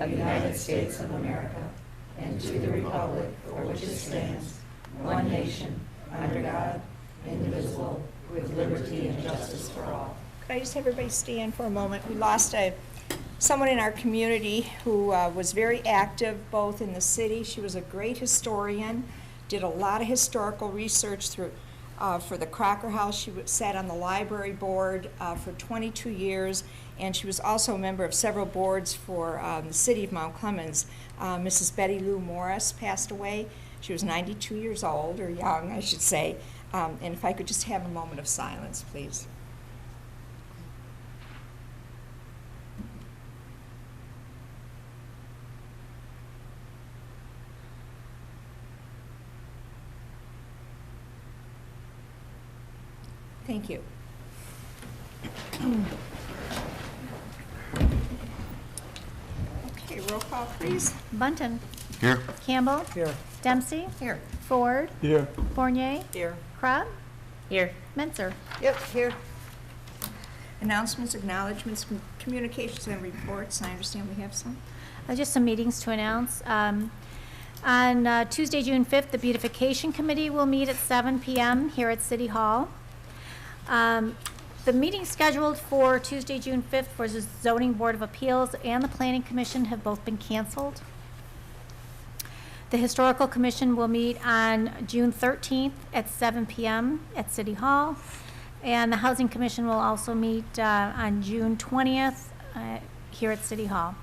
of the United States of America and to the republic for which it stands, one nation, under God, indivisible, with liberty and justice for all. Could I just have everybody stand for a moment? We lost someone in our community who was very active both in the city. She was a great historian, did a lot of historical research for the Crocker House. She sat on the library board for 22 years, and she was also a member of several boards for the city of Mount Clemens. Mrs. Betty Lou Morris passed away. She was 92 years old, or young, I should say. And if I could just have a moment of silence, please. Thank you. Okay, roll call, please. Bunton. Here. Campbell. Here. Dempsey. Here. Ford. Here. Fournier. Here. Crab. Here. Menzer. Yep, here. Announcements, acknowledgements, communications, and reports. I understand we have some. Just some meetings to announce. On Tuesday, June 5th, the Beautification Committee will meet at 7 p.m. here at City Hall. The meeting scheduled for Tuesday, June 5th for the Zoning Board of Appeals and the Planning Commission have both been canceled. The Historical Commission will meet on June 13th at 7 p.m. at City Hall. And the Housing Commission will also meet on June 20th here at City Hall.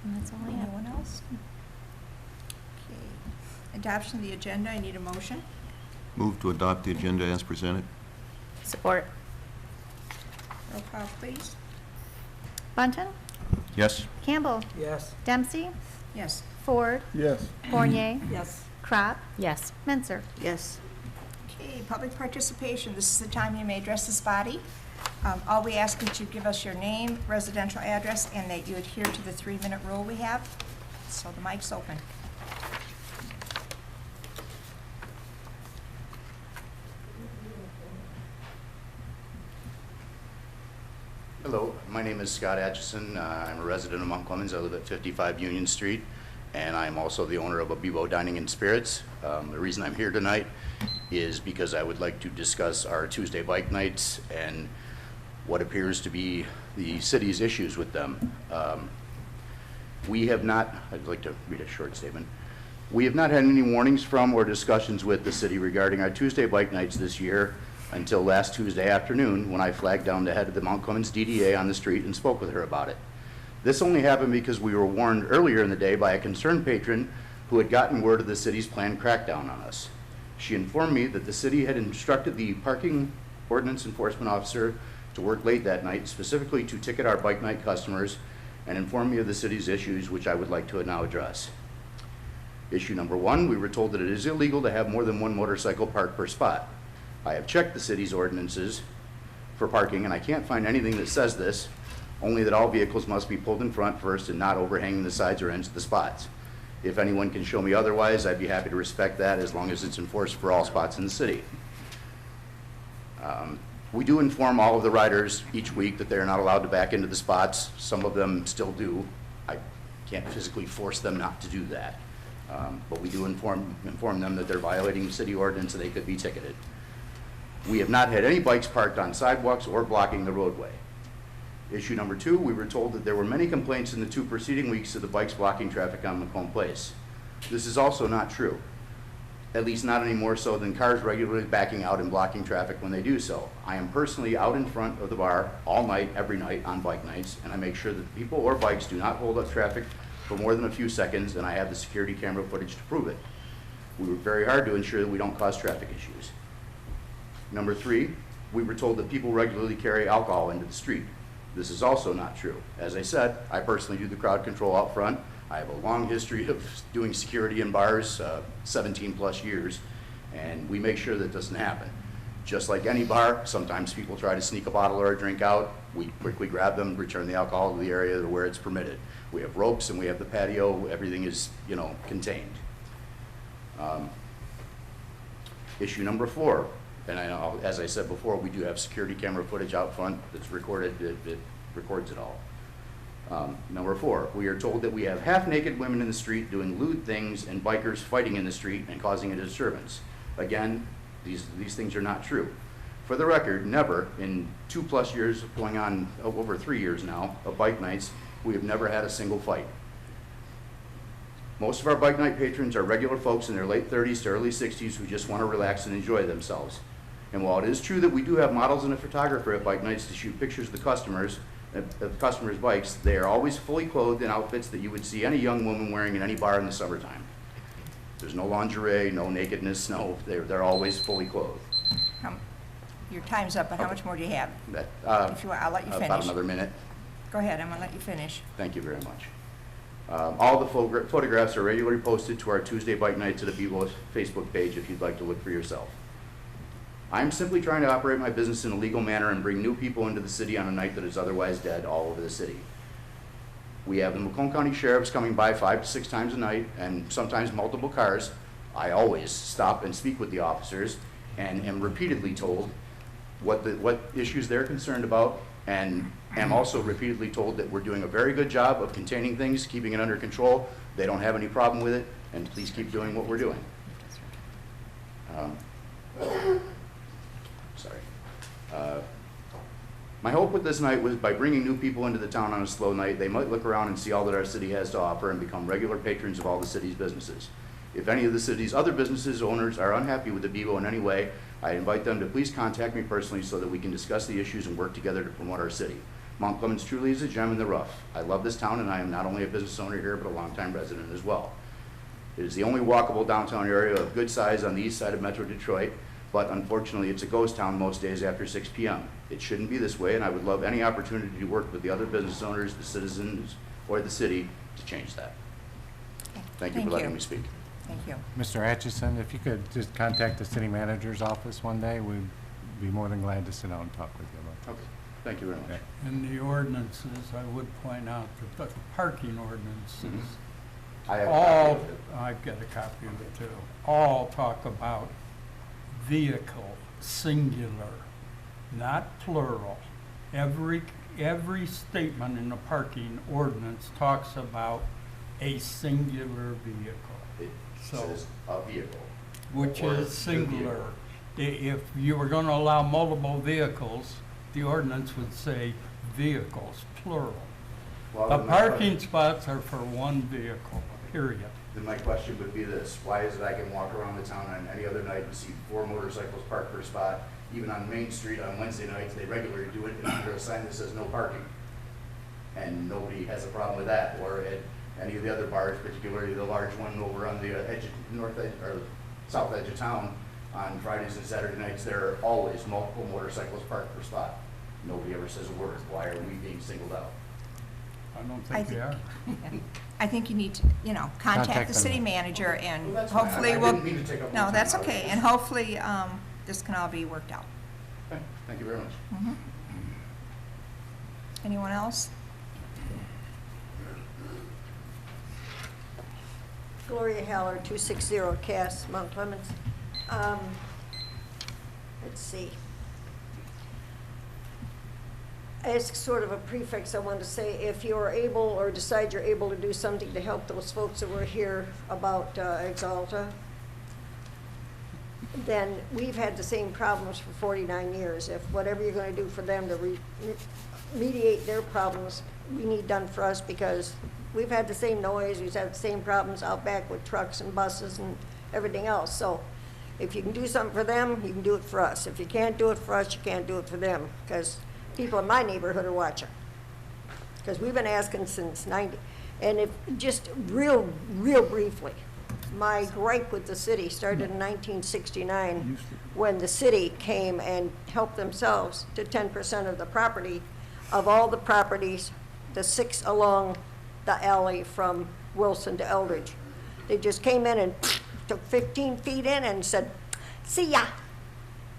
And that's all I have. Anyone else? Okay. Adoption of the agenda. I need a motion. Move to adopt the agenda as presented. Support. Roll call, please. Bunton. Yes. Campbell. Yes. Dempsey. Yes. Ford. Yes. Fournier. Yes. Crop. Yes. Menzer. Yes. Okay, public participation. This is the time you may address this body. All we ask is that you give us your name, residential address, and that you adhere to the 3-minute rule we have. So the mic's open. Hello, my name is Scott Atchison. I'm a resident of Mount Clemens. I live at 55 Union Street, and I'm also the owner of Abibo Dining and Spirits. The reason I'm here tonight is because I would like to discuss our Tuesday bike nights and what appears to be the city's issues with them. I'd like to read a short statement. We have not had any warnings from or discussions with the city regarding our Tuesday bike nights this year until last Tuesday afternoon when I flagged down the head of the Mount Clemens DDA on the street and spoke with her about it. This only happened because we were warned earlier in the day by a concerned patron who had gotten word of the city's planned crackdown on us. She informed me that the city had instructed the parking ordinance enforcement officer to work late that night, specifically to ticket our bike night customers, and informed me of the city's issues, which I would like to now address. Issue number 1, we were told that it is illegal to have more than one motorcycle parked per spot. I have checked the city's ordinances for parking, and I can't find anything that says this, only that all vehicles must be pulled in front first and not overhanging the sides or ends of the spots. If anyone can show me otherwise, I'd be happy to respect that as long as it's enforced for all spots in the city. We do inform all of the riders each week that they're not allowed to back into the spots. Some of them still do. I can't physically force them not to do that. But we do inform them that they're violating city ordinance and they could be ticketed. We have not had any bikes parked on sidewalks or blocking the roadway. Issue number 2, we were told that there were many complaints in the 2 preceding weeks of the bikes blocking traffic on Macomb Place. This is also not true, at least not any more so than cars regularly backing out and blocking traffic when they do so. I am personally out in front of the bar all night, every night on bike nights, and I make sure that people or bikes do not hold up traffic for more than a few seconds, and I have the security camera footage to prove it. We work very hard to ensure that we don't cause traffic issues. Number 3, we were told that people regularly carry alcohol into the street. This is also not true. As I said, I personally do the crowd control out front. I have a long history of doing security in bars, 17 plus years, and we make sure that doesn't happen. Just like any bar, sometimes people try to sneak a bottle or a drink out. We quickly grab them, return the alcohol to the area where it's permitted. We have ropes and we have the patio. Everything is, contained. Issue number 4. And I know, as I said before, we do have security camera footage out front that's recorded, it records it all. Number 4, we are told that we have half-naked women in the street doing lewd things and bikers fighting in the street and causing a disturbance. Again, these things are not true. For the record, never in 2+ years, going on over 3 years now, of bike nights, we have never had a single fight. Most of our bike night patrons are regular folks in their late 30s to early 60s who just want to relax and enjoy themselves. And while it is true that we do have models and a photographer at bike nights to shoot pictures of the customers' bikes, they are always fully clothed in outfits that you would see any young woman wearing in any bar in the summertime. There's no lingerie, no nakedness, no, they're always fully clothed. Your time's up, but how much more do you have? That, If you want, I'll let you finish. About another minute. Go ahead, I'm gonna let you finish. Thank you very much. All the photographs are regularly posted to our Tuesday Bike Nights at Abibo's Facebook page if you'd like to look for yourself. I'm simply trying to operate my business in a legal manner and bring new people into the city on a night that is otherwise dead all over the city. We have the Macomb County Sheriffs coming by 5 to 6 times a night and sometimes multiple cars. I always stop and speak with the officers and am repeatedly told what issues they're concerned about, and am also repeatedly told that we're doing a very good job of containing things, keeping it under control. They don't have any problem with it, and please keep doing what we're doing. My hope with this night was by bringing new people into the town on a slow night, they might look around and see all that our city has to offer and become regular patrons of all the city's businesses. If any of the city's other businesses owners are unhappy with the Abibo in any way, I invite them to please contact me personally so that we can discuss the issues and work together to promote our city. Mount Clemens truly is a gem in the rough. I love this town, and I am not only a business owner here, but a longtime resident as well. It is the only walkable downtown area of good size on the east side of Metro Detroit, but unfortunately it's a ghost town most days after 6 p.m. It shouldn't be this way, and I would love any opportunity to work with the other business owners, the citizens, or the city to change that. Thank you for letting me speak. Thank you. Mr. Atchison, if you could just contact the city manager's office one day, we'd be more than glad to sit down and talk with you about Okay, thank you very much. that. In the ordinances, I would point out that the parking ordinances, I have a copy all, of it. I've got a copy of it too, all talk about vehicle, singular, not plural. Every statement in the parking ordinance talks about a singular vehicle. It So- says a vehicle. Which Or is the singular. If you were gonna allow multiple vehicles, the ordinance would say vehicles, plural. Well, The then my parking spots are for one vehicle, period. Then my question would be this: why is it I can walk around the town on any other night and see 4 motorcycles parked per spot? Even on Main Street on Wednesday nights, they regularly do it, and under a sign that says no parking. And nobody has a problem with that, or at any of the other bars, particularly the large one over on the north edge, or south edge of town, on Fridays and Saturday nights, there are always multiple motorcycles parked per spot. Nobody ever says a word. Why are we being singled out? I don't I think they thi- are. I think you need to, contact Contact the them. city manager, and Well, that's fine. hopefully I we'll. didn't mean to take up No, more that's time. okay, and hopefully, this can all be worked out. Okay, thank you very much. Anyone else? Gloria Haller, 260 Cass, Mount Clemens. Let's see. As sort of a prefix, I want to say, if you're able or decide you're able to do something to help those folks that were here about Exalta, then we've had the same problems for 49 years. If whatever you're going to do for them to mediate their problems, we need done for us, because we've had the same noise, we've had the same problems out back with trucks and buses and everything else. So if you can do something for them, you can do it for us. If you can't do it for us, you can't do it for them, because people in my neighborhood are watching. Because we've been asking since 90. And if, just real briefly, my gripe with the city started in 1969, when the city came and helped themselves to 10% of the property, of all the properties, the 6 along the alley from Wilson to Eldridge. They just came in and took 15 feet in and said, "See ya."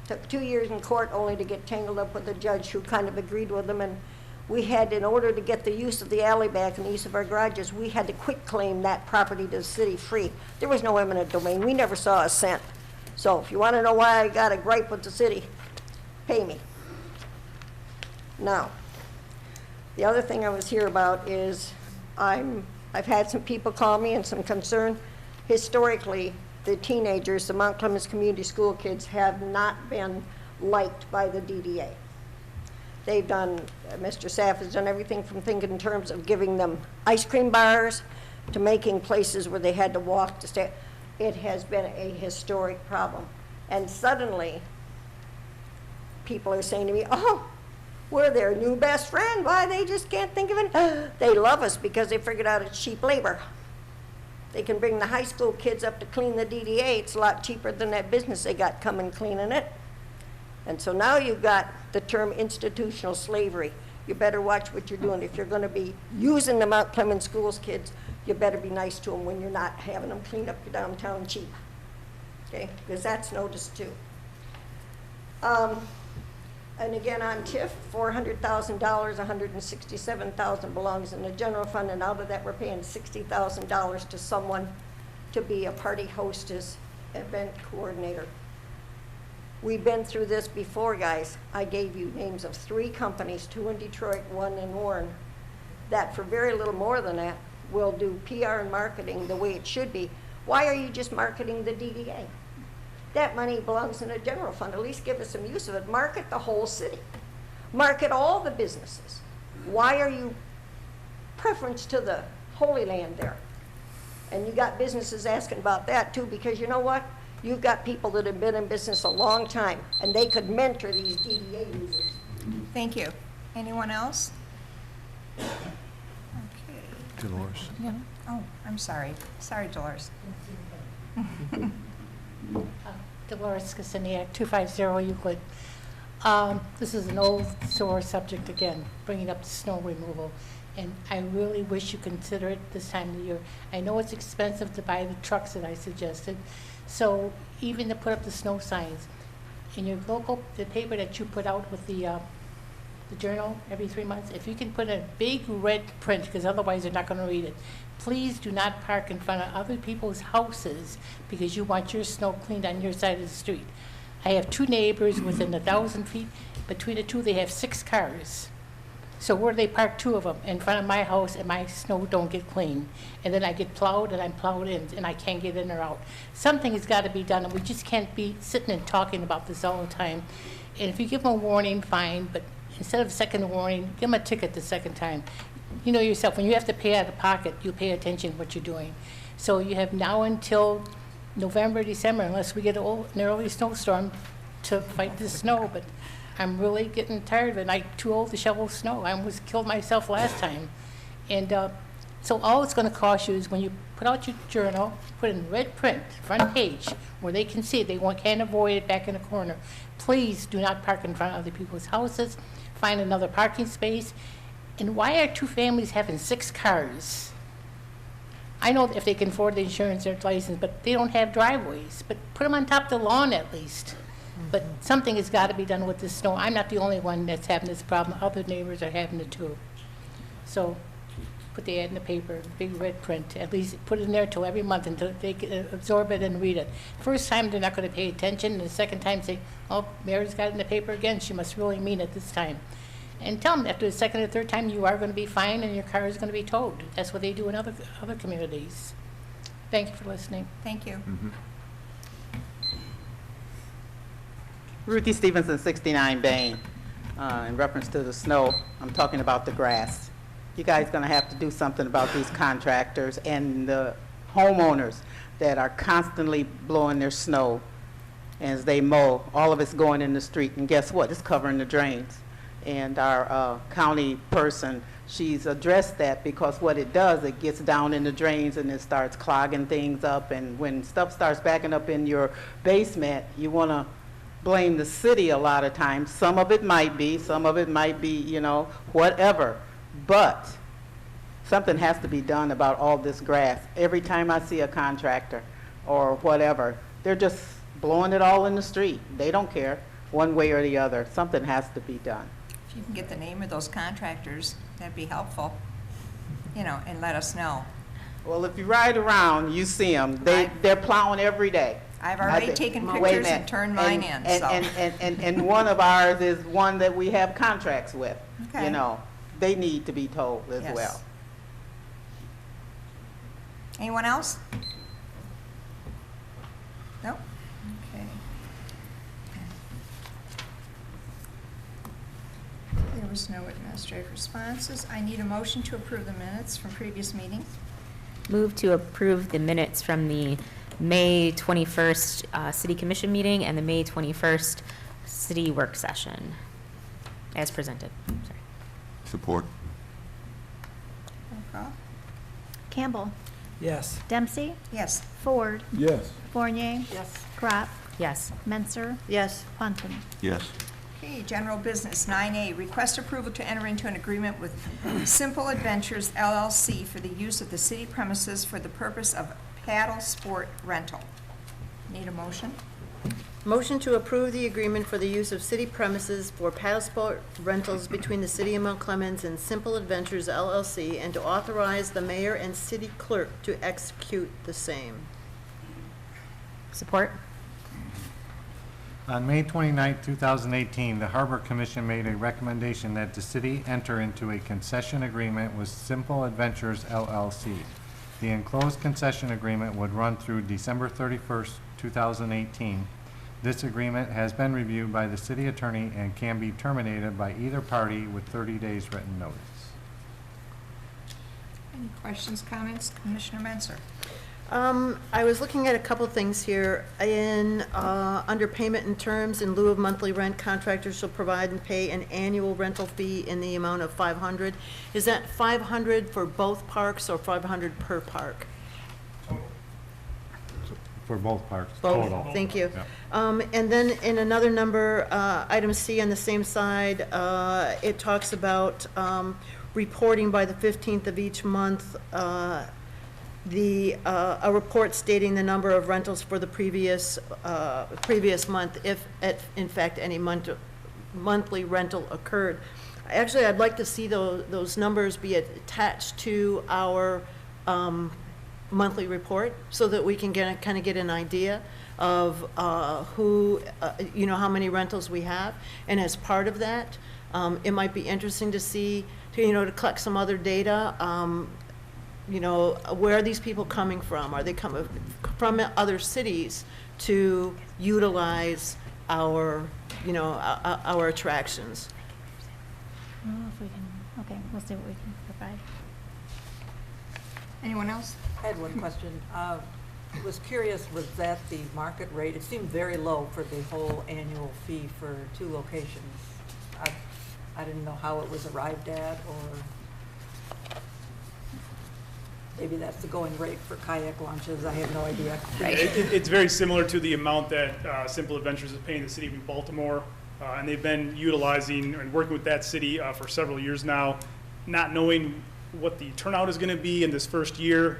Took 2 years in court only to get tangled up with a judge who kind of agreed with them. And we had, in order to get the use of the alley back and the use of our garages, we had to quit claim that property to the city free. There was no eminent domain. We never saw a cent. So if you want to know why I got a gripe with the city, pay me. Now, The other thing I was here about is I've had some people call me and some concern. Historically, the teenagers, the Mount Clemens Community School kids have not been liked by the DDA. They've done, Mr. Saff has done everything from thinking in terms of giving them ice cream bars to making places where they had to walk to stay. It has been a historic problem. And suddenly, people are saying to me, oh, we're their new best friend. Why, they just can't think of it. They love us because they figured out it's cheap labor. They can bring the high school kids up to clean the DDA. It's a lot cheaper than that business they got coming cleaning it. And so now you've got the term institutional slavery. You better watch what you're doing. If you're going to be using the Mount Clemens schools kids, you better be nice to them when you're not having them clean up your downtown cheap. Okay, because that's noticed too. And again, on TIF, $400,000, $167,000 belongs in the general fund, and out of that, we're paying $60,000 to someone to be a party hostess, event coordinator. We've been through this before, guys. I gave you names of 3 companies, 2 in Detroit, 1 in Warren, that for very little more than that will do PR and marketing the way it should be. Why are you just marketing the DDA? That money belongs in a general fund. At least give us some use of it. Market the whole city. Market all the businesses. Why are you preference to the Holy Land there? And you got businesses asking about that too, because you know what? You've got people that have been in business a long time, and they could mentor these DDA users. Thank you. Anyone else? Okay. Dolores. Yeah. Oh, I'm sorry. Sorry, Dolores. Dolores Kseniak, 250 Euclid. This is an old sore subject again, bringing up the snow removal. And I really wish you consider it this time of the year. I know it's expensive to buy the trucks that I suggested. So even to put up the snow signs, in your local, the paper that you put out with the journal every 3 months, if you can put a big red print, because otherwise they're not going to read it, please do not park in front of other people's houses because you want your snow cleaned on your side of the street. I have 2 neighbors within 1,000 feet. Between the 2, they have 6 cars. So where do they park 2 of them? In front of my house, and my snow don't get clean. And then I get plowed, and I'm plowed in, and I can't get in or out. Something has got to be done, and we just can't be sitting and talking about this all the time. And if you give them a warning, fine, but instead of a second warning, give them a ticket the second time. You know yourself, when you have to pay out of pocket, you pay attention to what you're doing. So you have now until November, December, unless we get an early snowstorm to fight the snow. But I'm really getting tired of it. I'm too old to shovel snow. I almost killed myself last time. And so all it's going to cost you is when you put out your journal, put in red print, front page, where they can see it. They can't avoid it back in the corner. Please do not park in front of other people's houses. Find another parking space. And why are 2 families having 6 cars? I know if they can afford the insurance or license, but they don't have driveways. But put them on top of the lawn at least. But something has got to be done with this snow. I'm not the only one that's having this problem. Other neighbors are having it too. So put the ad in the paper, big red print. At least put it in there till every month until they can absorb it and read it. First time they're not going to pay attention. And the second time say, oh, Mary's got it in the paper again. She must really mean it this time. And tell them after the second or third time you are going to be fined and your car is going to be towed. That's what they do in other communities. Thank you for listening. Thank you. Ruthie Stevenson, 69 Bain. In reference to the snow, I'm talking about the grass. You guys going to have to do something about these contractors and the homeowners that are constantly blowing their snow as they mow. All of it's going in the street, and guess what? It's covering the drains. And our county person, she's addressed that because what it does, it gets down in the drains and it starts clogging things up. And when stuff starts backing up in your basement, you want to blame the city a lot of times. Some of it might be, you know, whatever. But something has to be done about all this grass. Every time I see a contractor or whatever, they're just blowing it all in the street. They don't care one way or the other. Something has to be done. If you can get the name of those contractors, that'd be helpful, you know, and let us know. Well, if you ride around, you see them. They're plowing every day. I've already taken Wait a pictures minute. and turned mine in, so. And one of ours is one that we have contracts with, Okay. you know. they need to be told as Yes. well. Anyone else? No? Okay. There was no administrative responses. I need a motion to approve the minutes from previous meetings. Move to approve the minutes from the May 21st City Commission meeting and the May 21st City Work Session, as presented. Sorry. Support. Roll call. Campbell. Yes. Dempsey. Yes. Ford. Yes. Fournier. Yes. Crop. Yes. Menser. Yes. Punton. Yes. Okay, general business, 9A, request approval to enter into an agreement with Simple Adventures LLC for the use of the city premises for the purpose of paddle sport rental. Need a motion? Motion to approve the agreement for the use of city premises for paddle sport rentals between the City of Mount Clemens and Simple Adventures LLC, and to authorize the mayor and city clerk to execute the same. Support? On May 29, 2018, the Harbor Commission made a recommendation that the city enter into a concession agreement with Simple Adventures LLC. The enclosed concession agreement would run through December 31st, 2018. This agreement has been reviewed by the city attorney and can be terminated by either party with 30 days written notice. Any questions, comments? Commissioner Menser. I was looking at a couple things here. Under payment and terms, in lieu of monthly rent, contractors shall provide and pay an annual rental fee in the amount of $500. Is that $500 for both parks or $500 per park? For both parks, Both. total. Thank you. Yeah. And then in another number, item C on the same side, it talks about reporting by the 15th of each month, a report stating the number of rentals for the previous month, if in fact any monthly rental occurred. Actually, I'd like to see those numbers be attached to our monthly report, so that we can kind of get an idea of how many rentals we have. And as part of that, it might be interesting to see, to collect some other data. Where are these people coming from? Are they coming from other cities to utilize our attractions? Oh, if we can, okay, we'll see what we can provide. Anyone else? I had one question. Was curious, was that the market rate? It seemed very low for the whole annual fee for 2 locations. I didn't know how it was arrived at, or maybe that's the going rate for kayak launches. I have no idea. It's very similar to the amount that Simple Adventures is paying the city of Baltimore, and they've been utilizing and working with that city for several years now, not knowing what the turnout is going to be in this first year.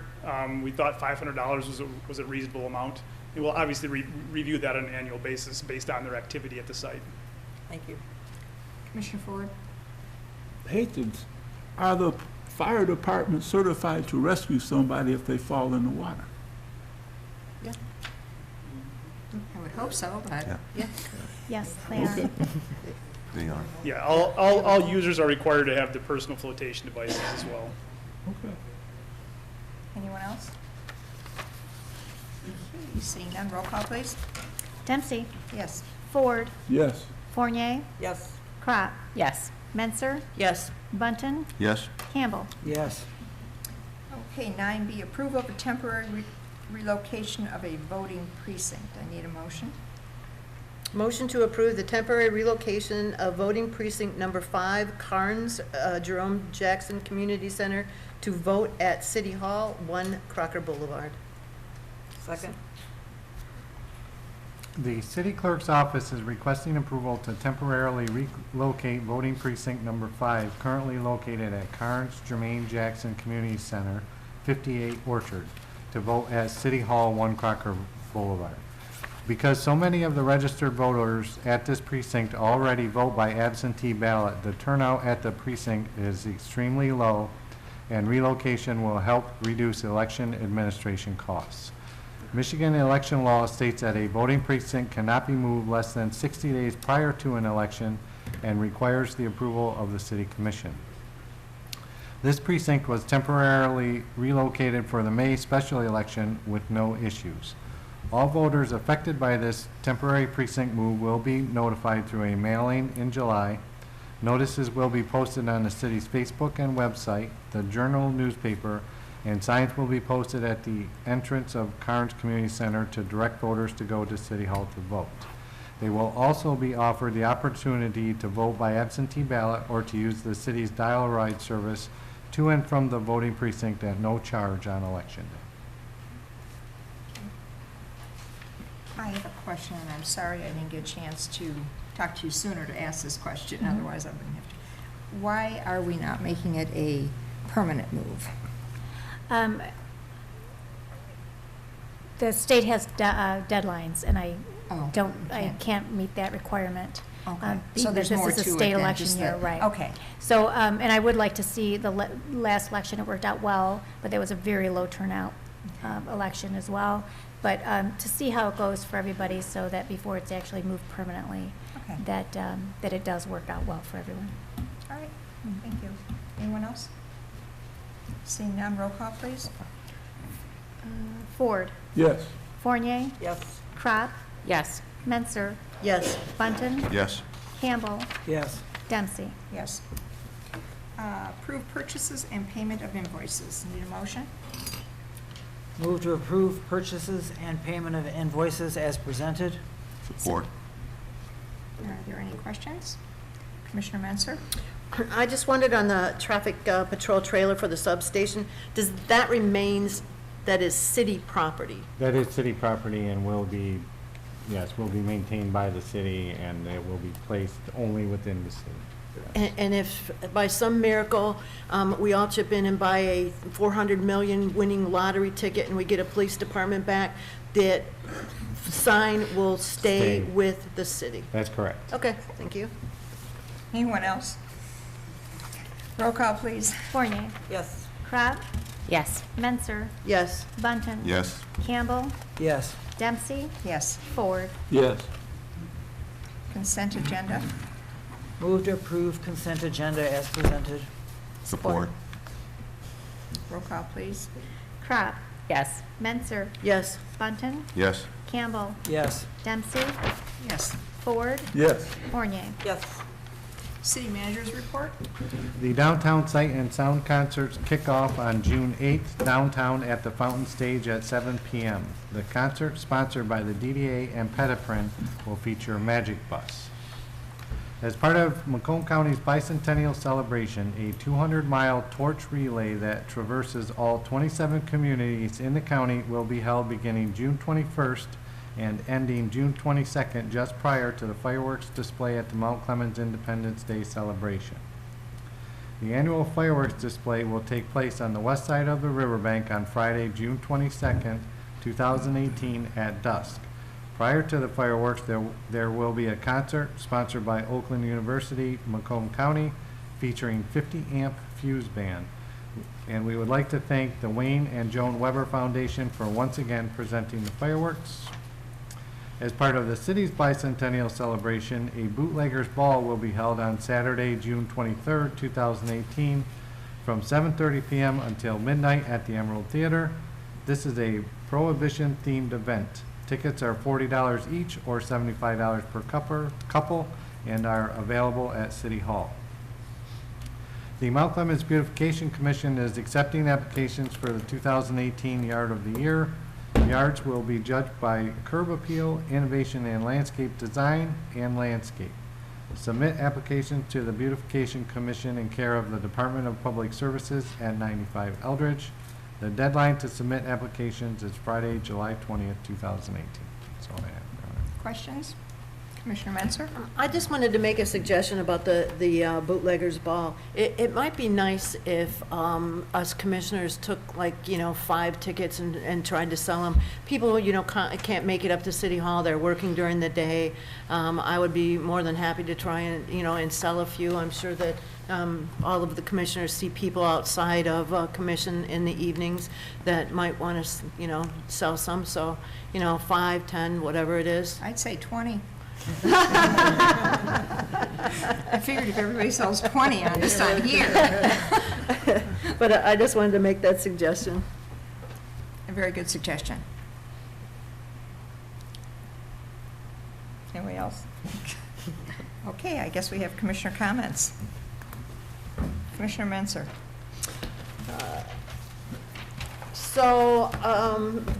We thought $500 was a reasonable amount. And we'll obviously review that on an annual basis based on their activity at the site. Thank you. Commissioner Ford. Hastings, are the fire department certified to rescue somebody if they fall in the water? I would hope so, but. Yeah. Yes, they are. They are. Yeah, all users are required to have the personal flotation devices as well. Okay. Anyone else? Okay, seeing none, roll call, please. Dempsey. Yes. Ford. Yes. Fournier. Yes. Crop. Yes. Menser. Yes. Bunton. Yes. Campbell. Yes. Okay, 9B, approval of a temporary relocation of a voting precinct. I need a motion. Motion to approve the temporary relocation of voting precinct number 5, Carnes, Jerome Jackson Community Center, to vote at City Hall, 1 Crocker Boulevard. Second. The city clerk's office is requesting approval to temporarily relocate voting precinct number 5, currently located at Carnes Jermaine Jackson Community Center, 58 Orchard, to vote at City Hall, 1 Crocker Boulevard. Because so many of the registered voters at this precinct already vote by absentee ballot, the turnout at the precinct is extremely low, and relocation will help reduce election administration costs. Michigan election law states that a voting precinct cannot be moved less than 60 days prior to an election and requires the approval of the city commission. This precinct was temporarily relocated for the May special election with no issues. All voters affected by this temporary precinct move will be notified through a mailing in July. Notices will be posted on the city's Facebook and website, the Journal newspaper, and signs will be posted at the entrance of Carnes Community Center to direct voters to go to City Hall to vote. They will also be offered the opportunity to vote by absentee ballot or to use the city's dial-a-ride service to and from the voting precinct at no charge on election day. I have a question, and I'm sorry I didn't get a chance to talk to you sooner to ask this question, otherwise I wouldn't have to. Why are we not making it a permanent move? The state has deadlines, and I Oh, I can't meet that requirement. Okay, so there's This more is to a it state than election just year, that. right. Okay. So, and I would like to see the last election, it worked out well, but there was a very low turnout election as well. But to see how it goes for everybody so that before it's actually moved permanently, Okay. that it does work out well for everyone. All right, thank you. Anyone else? Seeing none, roll call, please. Ford, Yes. Fournier, Yes. Crop, Yes. Menser, Yes. Bunton, Yes. Campbell, Yes. Dempsey. Yes. Approve purchases and payment of invoices. Need a motion? Move to approve purchases and payment of invoices as presented. Support. Are there any questions? Commissioner Menser? I just wondered on the traffic patrol trailer for the substation, does that remains, that is city property? That is city property and will be, yes, will be maintained by the city, and it will be placed only within the city. And if by some miracle, we all chip in and buy a 400 million winning lottery ticket and we get a police department back, that sign will stay Stay. with the city? That's correct. Okay, thank you. Anyone else? Roll call, please. Fournier, Yes. Crop, Yes. Menser, Yes. Bunton. Yes. Campbell, Yes. Dempsey, Yes. Ford. Yes. Consent agenda. Move to approve consent agenda as presented. Support. Roll call, please. Crop, Yes. Menser, Yes. Bunton, Yes. Campbell, Yes. Dempsey, Yes. Ford, Yes. Fournier. Yes. City managers report. The Downtown Sight and Sound concerts kick off on June 8th downtown at the Fountain Stage at 7 p.m. The concert, sponsored by the DDA and Petiprin, will feature Magic Bus. As part of Macomb County's bicentennial celebration, a 200-mile torch relay that traverses all 27 communities in the county will be held beginning June 21st and ending June 22nd, just prior to the fireworks display at the Mount Clemens Independence Day celebration. The annual fireworks display will take place on the west side of the riverbank on Friday, June 22nd, 2018 at dusk. Prior to the fireworks, there will be a concert sponsored by Oakland University, Macomb County, featuring 50-amp Fuse Band. And we would like to thank the Wayne and Joan Weber Foundation for once again presenting the fireworks. As part of the city's bicentennial celebration, a bootleggers ball will be held on Saturday, June 23rd, 2018, from 7:30 p.m. until midnight at the Emerald Theater. This is a Prohibition-themed event. Tickets are $40 each or $75 per couple and are available at City Hall. The Mount Clemens Beautification Commission is accepting applications for the 2018 Yard of the Year. Yards will be judged by curb appeal, innovation and landscape design, and landscape. Submit applications to the Beautification Commission in care of the Department of Public Services at 95 Eldridge. The deadline to submit applications is Friday, July 20th, 2018. That's all I have. Questions? Commissioner Menser? I just wanted to make a suggestion about the bootleggers ball. It might be nice if us commissioners took 5 tickets and tried to sell them. People, can't make it up to City Hall. They're working during the day. I would be more than happy to try and sell a few. I'm sure that all of the commissioners see people outside of commission in the evenings that might want to, sell some. So, 5, 10, whatever it is. I'd say 20. I figured if everybody sells 20 on this on here. But I just wanted to make that suggestion. A very good suggestion. Anybody else? Okay, I guess we have commissioner comments. Commissioner Menser. So,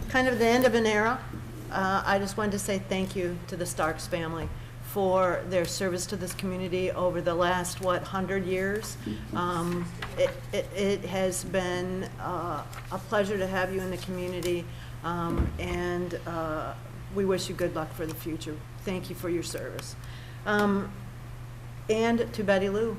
kind of the end of an era. I just wanted to say thank you to the Starks family for their service to this community over the last, 100 years. It has been a pleasure to have you in the community, and we wish you good luck for the future. Thank you for your service. And to Betty Lou.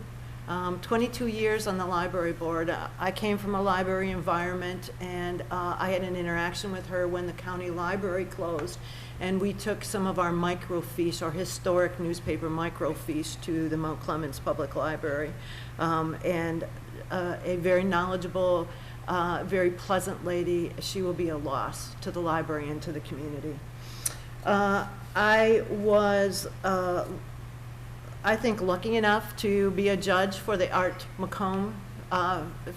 22 years on the library board. I came from a library environment, and I had an interaction with her when the county library closed, and we took some of our microfiche, our historic newspaper microfiche, to the Mount Clemens Public Library. And a very knowledgeable, very pleasant lady. She will be a loss to the library and to the community. I was I think lucky enough to be a judge for the Art Macomb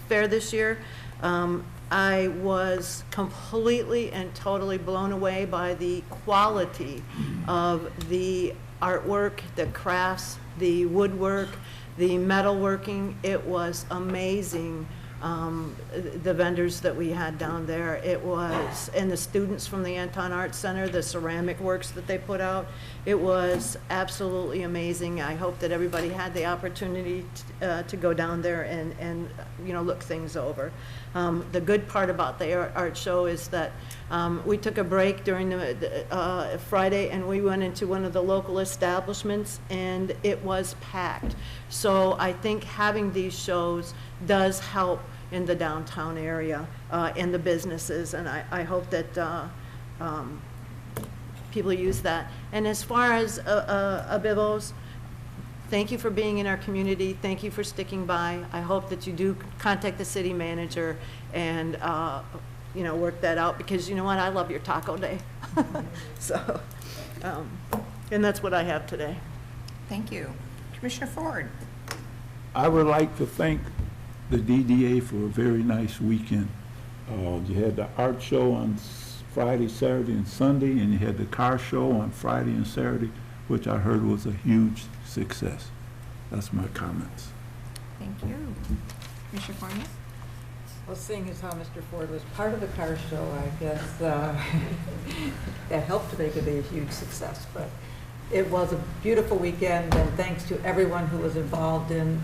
Fair this year. I was completely and totally blown away by the quality of the artwork, the crafts, the woodwork, the metalworking. It was amazing. The vendors that we had down there, it was, and the students from the Anton Art Center, the ceramic works that they put out, it was absolutely amazing. I hope that everybody had the opportunity to go down there and look things over. The good part about the art show is that we took a break during the Friday, and we went into one of the local establishments, and it was packed. So I think having these shows does help in the downtown area, in the businesses, and I hope that people use that. And as far as Abibos, thank you for being in our community. Thank you for sticking by. I hope that you do contact the city manager and work that out, because you know what, I love your taco day. So, and that's what I have today. Thank you. Commissioner Ford. I would like to thank the DDA for a very nice weekend. You had the art show on Friday, Saturday, and Sunday, and you had the car show on Friday and Saturday, which I heard was a huge success. That's my comments. Thank you. Commissioner Cornell? Well, seeing as how Mr. Ford was part of the car show, I guess that helped to make it a huge success. But it was a beautiful weekend, and thanks to everyone who was involved in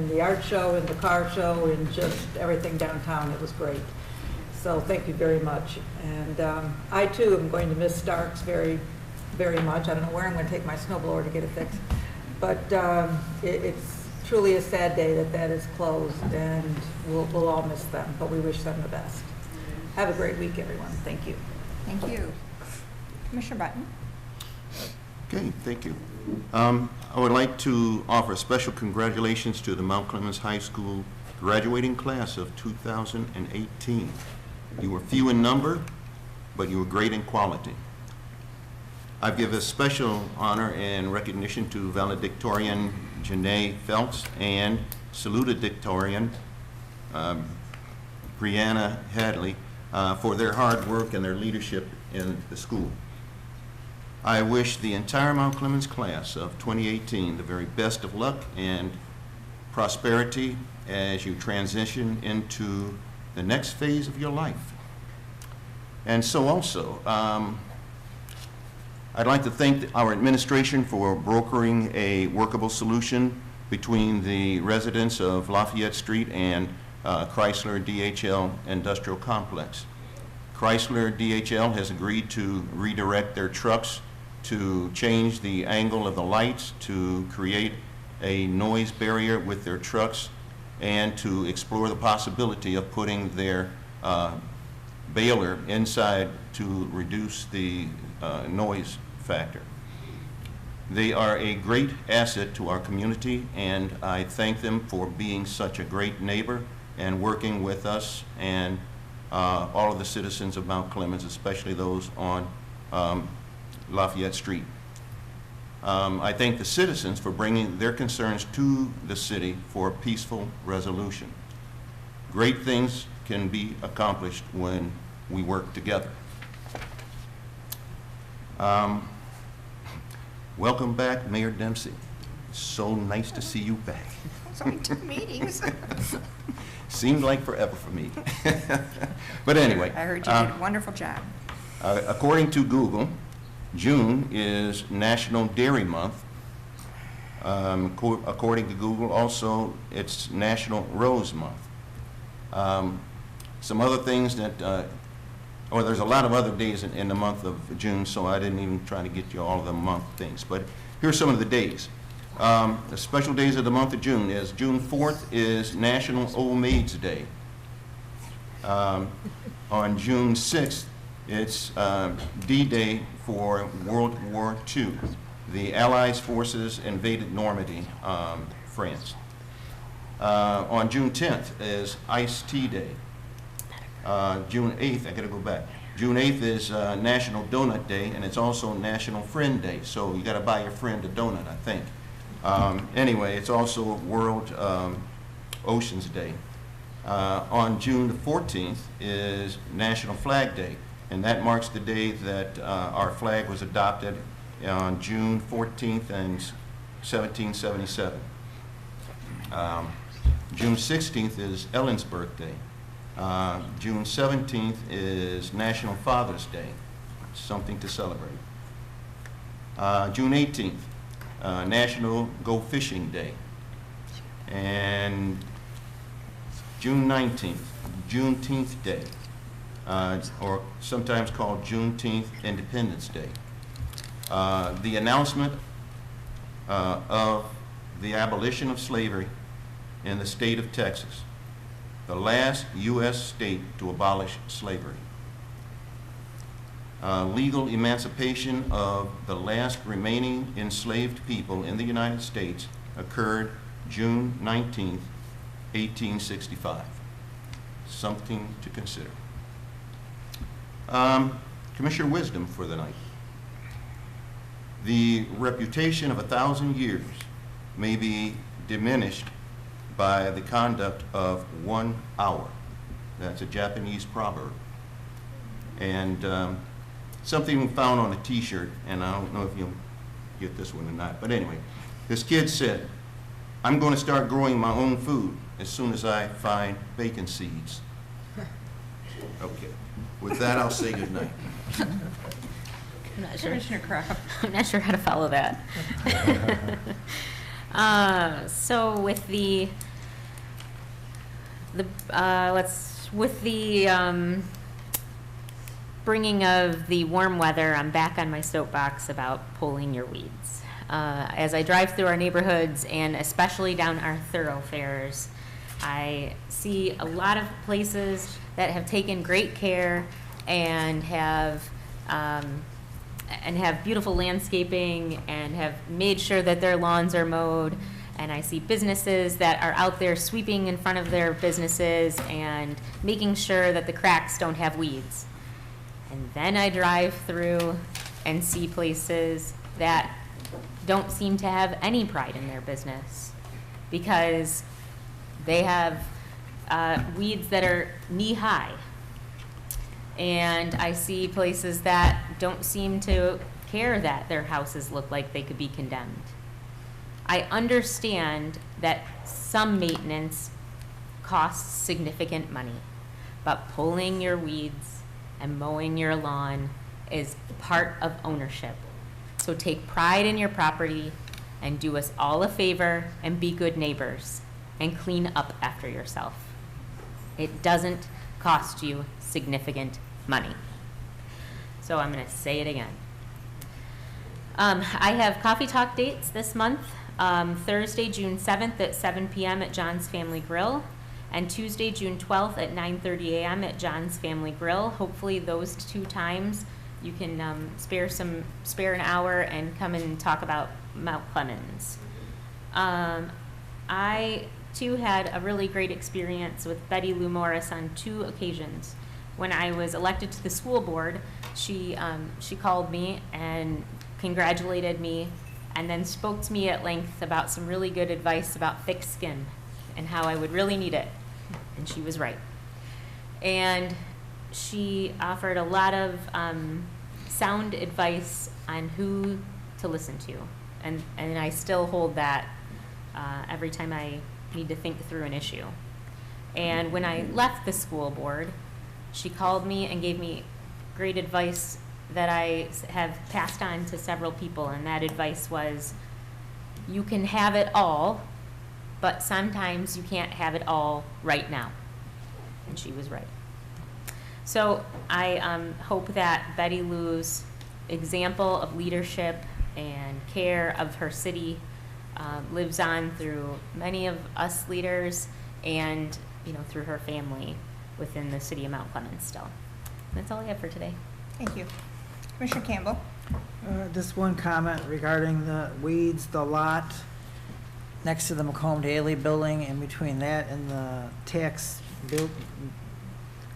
the art show, in the car show, and just everything downtown. It was great. So thank you very much. And I too am going to miss Starks very, very much. I don't know where I'm going to take my snowblower to get it fixed. But it's truly a sad day that is closed, and we'll all miss them, but we wish them the best. Have a great week, everyone. Thank you. Thank you. Commissioner Button? Okay, thank you. I would like to offer special congratulations to the Mount Clemens High School graduating class of 2018. You were few in number, but you were great in quality. I give a special honor and recognition to valedictorian Janae Phelps and salutatorian Brianna Hadley for their hard work and their leadership in the school. I wish the entire Mount Clemens class of 2018 the very best of luck and prosperity as you transition into the next phase of your life. And so also, I'd like to thank our administration for brokering a workable solution between the residents of Lafayette Street and Chrysler DHL Industrial Complex. Chrysler DHL has agreed to redirect their trucks to change the angle of the lights, to create a noise barrier with their trucks, and to explore the possibility of putting their baler inside to reduce the noise factor. They are a great asset to our community, and I thank them for being such a great neighbor and working with us and all of the citizens of Mount Clemens, especially those on Lafayette Street. I thank the citizens for bringing their concerns to the city for peaceful resolution. Great things can be accomplished when we work together. Welcome back, Mayor Dempsey. So nice to see you back. It's only 2 meetings. Seemed like forever for me. But anyway. I heard you did a wonderful job. According to Google, June is National Dairy Month. According to Google, also, it's National Rose Month. Some other things that, there's a lot of other days in the month of June, so I didn't even try to get you all of the month things. But here's some of the days. The special days of the month of June is June 4th is National Old Maids Day. On June 6th, it's D-Day for World War II. The Allies forces invaded Normandy, France. On June 10th is Iced Tea Day. June 8th, I gotta go back. June 8th is National Donut Day, and it's also National Friend Day, so you gotta buy your friend a donut, I think. Anyway, it's also World Oceans Day. On June the 14th is National Flag Day, and that marks the day that our flag was adopted on June 14th in 1777. June 16th is Ellen's birthday. June 17th is National Father's Day, something to celebrate. June 18th, National Go Fishing Day. And June 19th, Juneteenth Day, or sometimes called Juneteenth Independence Day. The announcement of the abolition of slavery in the state of Texas, the last U.S. state to abolish slavery. Legal emancipation of the last remaining enslaved people in the United States occurred June 19th, 1865. Something to consider. Commissioner wisdom for the night. The reputation of 1,000 years may be diminished by the conduct of 1 hour. That's a Japanese proverb. And something we found on a t-shirt, and I don't know if you'll get this one or not, but anyway, this kid said, "I'm going to start growing my own food as soon as I find bacon seeds." Okay. With that, I'll say good night. I'm not sure. Commissioner Kraft. I'm not sure how to follow that. So with the bringing of the warm weather, I'm back on my soapbox about pulling your weeds. As I drive through our neighborhoods and especially down our thoroughfares, I see a lot of places that have taken great care and have beautiful landscaping and have made sure that their lawns are mowed. And I see businesses that are out there sweeping in front of their businesses and making sure that the cracks don't have weeds. And then I drive through and see places that don't seem to have any pride in their business because they have weeds that are knee-high. And I see places that don't seem to care that their houses look like they could be condemned. I understand that some maintenance costs significant money, but pulling your weeds and mowing your lawn is part of ownership. So take pride in your property and do us all a favor and be good neighbors and clean up after yourself. It doesn't cost you significant money. So I'm going to say it again. I have coffee talk dates this month. Thursday, June 7th at 7 p.m. at John's Family Grill, and Tuesday, June 12th at 9:30 a.m. at John's Family Grill. Hopefully those 2 times you can spare an hour and come and talk about Mount Clemens. I too had a really great experience with Betty Lou Morris on 2 occasions. When I was elected to the school board, she called me and congratulated me and then spoke to me at length about some really good advice about thick skin and how I would really need it. And she was right. And she offered a lot of sound advice on who to listen to. And I still hold that every time I need to think through an issue. And when I left the school board, she called me and gave me great advice that I have passed on to several people. And that advice was, you can have it all, but sometimes you can't have it all right now. And she was right. So I hope that Betty Lou's example of leadership and care of her city lives on through many of us leaders and, through her family within the city of Mount Clemens still. That's all I have for today. Thank you. Commissioner Campbell? Just one comment regarding the weeds, the lot next to the Macomb Daily building, in between that and the tax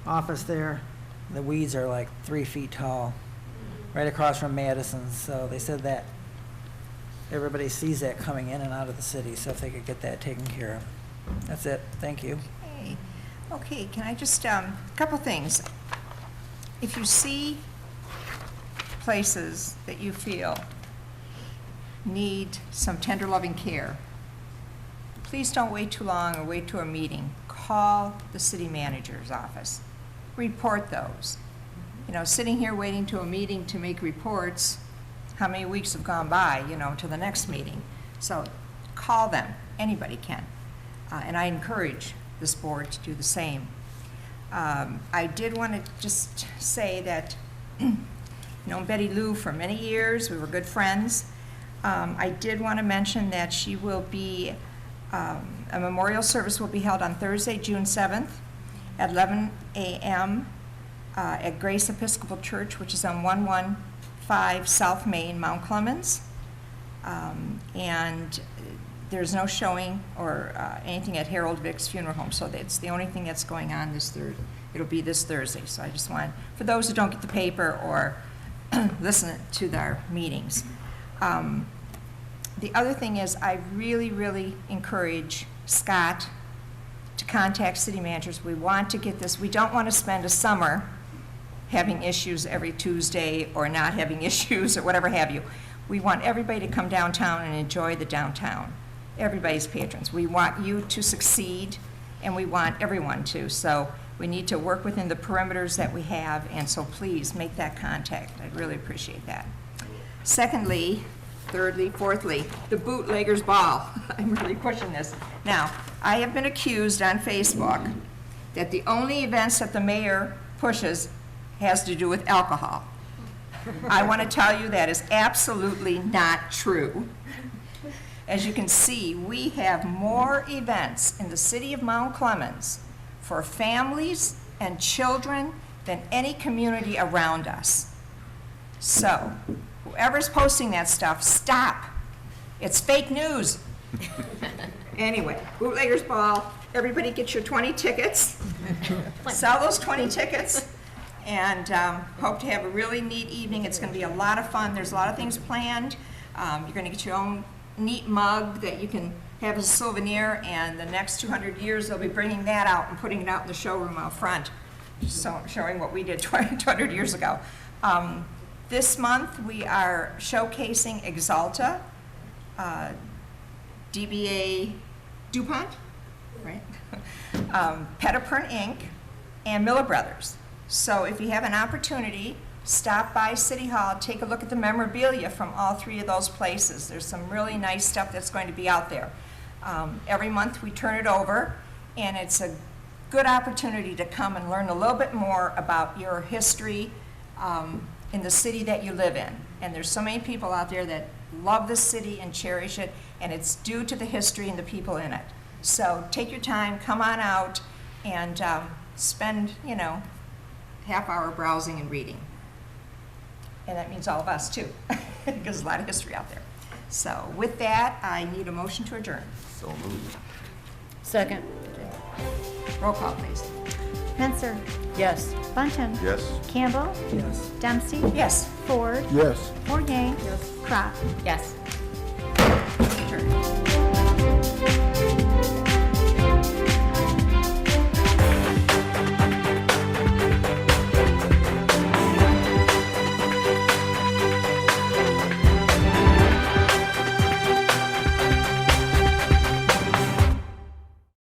office there. The weeds are like 3 feet tall, right across from Madison's. So they said that everybody sees that coming in and out of the city, so if they could get that taken care of. That's it. Thank you. Okay, can I just, a couple things. If you see places that you feel need some tender loving care, please don't wait too long or wait to a meeting. Call the city manager's office. Report those. Sitting here waiting to a meeting to make reports, how many weeks have gone by, to the next meeting. So call them. Anybody can. And I encourage this board to do the same. I did want to just say that known Betty Lou for many years. We were good friends. I did want to mention that she will be, a memorial service will be held on Thursday, June 7th at 11 a.m. At Grace Episcopal Church, which is on 115 South Main, Mount Clemens. And there's no showing or anything at Harold Vick's funeral home, so that's the only thing that's going on this Thursday. It'll be this Thursday. So I just want, for those who don't get the paper or listen to our meetings. The other thing is, I really, really encourage Scott to contact city managers. We want to get this. We don't want to spend a summer having issues every Tuesday or not having issues or whatever have you. We want everybody to come downtown and enjoy the downtown. Everybody's patrons. We want you to succeed, and we want everyone to. So we need to work within the perimeters that we have, and so please make that contact. I'd really appreciate that. Secondly, thirdly, fourthly, the bootleggers ball. I'm really pushing this. Now, I have been accused on Facebook that the only events that the mayor pushes has to do with alcohol. I want to tell you that is absolutely not true. As you can see, we have more events in the city of Mount Clemens for families and children than any community around us. So, whoever's posting that stuff, stop. It's fake news. Anyway, Bootleggers Ball, everybody get your 20 tickets. Sell those 20 tickets. And hope to have a really neat evening. It's going to be a lot of fun. There's a lot of things planned. You're going to get your own neat mug that you can have as a souvenir, and the next 200 years they'll be bringing that out and putting it out in the showroom out front, so showing what we did 200 years ago. This month we are showcasing Exalta, DBA DuPont, right? Petipern Inc., and Miller Brothers. So if you have an opportunity, stop by City Hall, take a look at the memorabilia from all three of those places. There's some really nice stuff that's going to be out there. Every month we turn it over, and it's a good opportunity to come and learn a little bit more about your history in the city that you live in. And there's so many people out there that love this city and cherish it, and it's due to the history and the people in it. So take your time, come on out, and spend, half hour browsing and reading. And that means all of us too, because there's a lot of history out there. So with that, I need a motion to adjourn. So moved. Second. Roll call, please. Menser, Yes. Bunten, Yes. Campbell, Yes. Dempsey, Yes. Ford, Yes. Fournier, Crop. Yes.